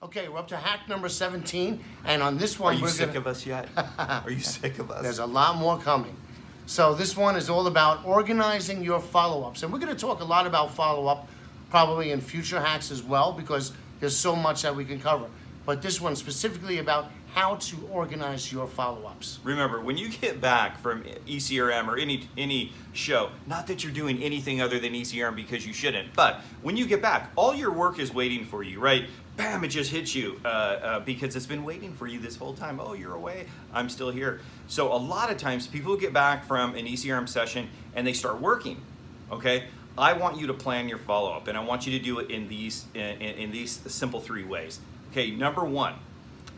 Okay, we're up to hack number 17, and on this one, Are you sick of us yet? Are you sick of us? there's a lot more coming. So this one is all about organizing your follow-ups, and we're going to talk a lot about follow-up probably in future hacks as well, because there's so much that we can cover. But this one specifically about how to organize your follow-ups. Remember, when you get back from ECRM or any show, not that you're doing anything other than ECRM because you shouldn't, but when you get back, all your work is waiting for you, right? Bam, it just hits you because it's been waiting for you this whole time. Oh, you're away, I'm still here. So a lot of times people get back from an ECRM session and they start working, okay? I want you to plan your follow-up, and I want you to do it in these simple 3 ways. Okay, number 1,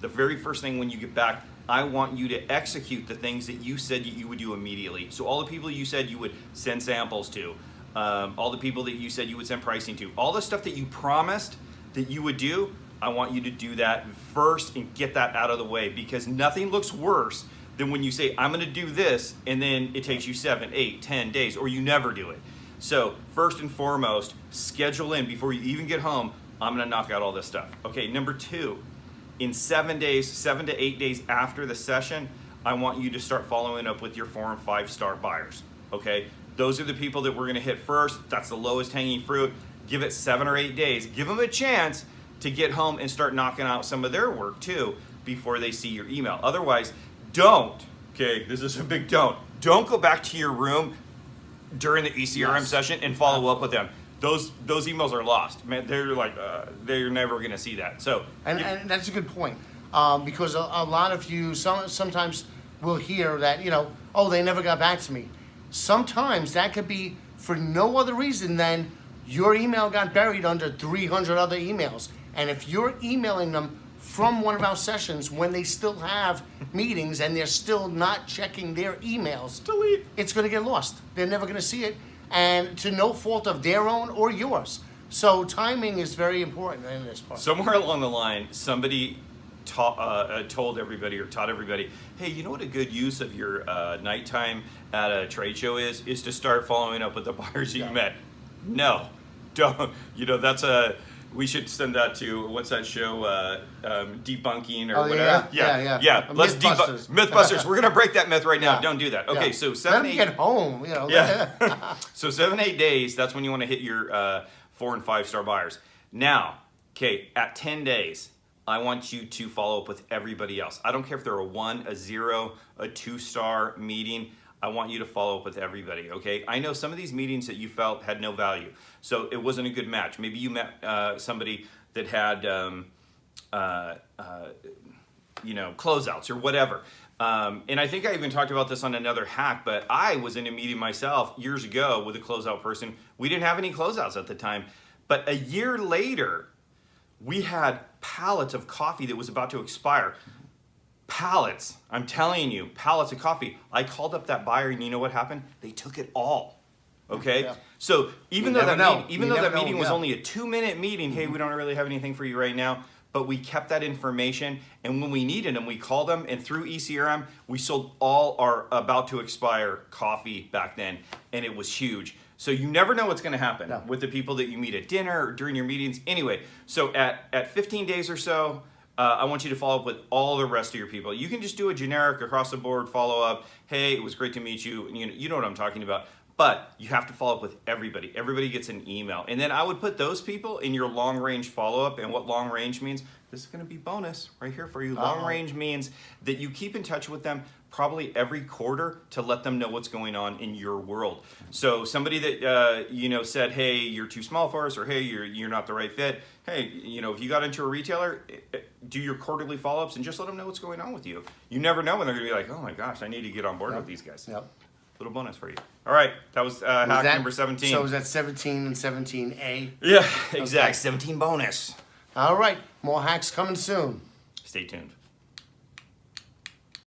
the very first thing when you get back, I want you to execute the things that you said you would do immediately. So all the people you said you would send samples to, all the people that you said you would send pricing to, all the stuff that you promised that you would do, I want you to do that first and get that out of the way, because nothing looks worse than when you say, I'm gonna do this, and then it takes you 7, 8, 10 days, or you never do it. So first and foremost, schedule in before you even get home, I'm gonna knock out all this stuff. Okay, number 2, in 7 days, 7 to 8 days after the session, I want you to start following up with your 4 and 5 star buyers, okay? Those are the people that we're gonna hit first. That's the lowest hanging fruit. Give it 7 or 8 days. Give them a chance to get home and start knocking out some of their work too before they see your email. Otherwise, don't, okay, this is a big don't. Don't go back to your room during the ECRM session and follow up with them. Those emails are lost. Man, they're like, they're never gonna see that. So, And that's a good point, because a lot of you sometimes will hear that, oh, they never got back to me. Sometimes that could be for no other reason than your email got buried under 300 other emails. And if you're emailing them from one of our sessions when they still have meetings and they're still not checking their emails, delete. It's gonna get lost. They're never gonna see it, and to no fault of their own or yours. So timing is very important in this part. Somewhere along the line, somebody told everybody or taught everybody, hey, you know what a good use of your nighttime at a trade show is to start following up with the buyers that you met. No, don't. We should send that to, what's that show, Debunking or whatever? Yeah. Let's debunk Mythbusters. We're gonna break that myth right now. Don't do that. Okay, so 7, 8. Get home. Yeah. So 7, 8 days. That's when you want to hit your 4 and 5 star buyers. Now, okay, at 10 days, I want you to follow up with everybody else. I don't care if they're a 1, a 0, a 2 star meeting. I want you to follow up with everybody, okay? I know some of these meetings that you felt had no value, so it wasn't a good match. Maybe you met somebody that had, closeouts or whatever. And I think I even talked about this on another hack, but I was in a meeting myself years ago with a closeout person. We didn't have any closeouts at the time, but a year later, we had pallets of coffee that was about to expire. Pallets, I'm telling you, pallets of coffee. I called up that buyer, and you know what happened? They took it all. Okay, Yeah. So even though that meeting was yeah. only a 2-minute meeting, hey, we don't really have anything for you right now, but we kept that information, and when we needed them, we called them, and through ECRM, we sold all our about to expire coffee back then, and it was huge. So you never know what's going to happen with the people that you meet at dinner or during your meetings. Anyway, so at 15 days or so, I want you to follow up with all the rest of your people. You can just do a generic across the board follow up. Hey, it was great to meet you. You know what I'm talking about. But you have to follow up with everybody. Everybody gets an email. And then I would put those people in your long range follow up. And what long range means, this is going to be bonus right here for you. Long range means that you keep in touch with them probably every quarter to let them know what's going on in your world. So somebody that said, hey, you're too small for us, or hey, you're not the right fit. Hey, if you got into a retailer, do your quarterly follow-ups and just let them know what's going on with you. You never know when they're gonna be like, oh my gosh, I need to get on board with these guys. Yep. Little bonus for you. All right, that was hack number 17. So was that 17 and 17A? Yeah, exactly. Okay. 17 bonus. All right, more hacks coming soon. Stay tuned.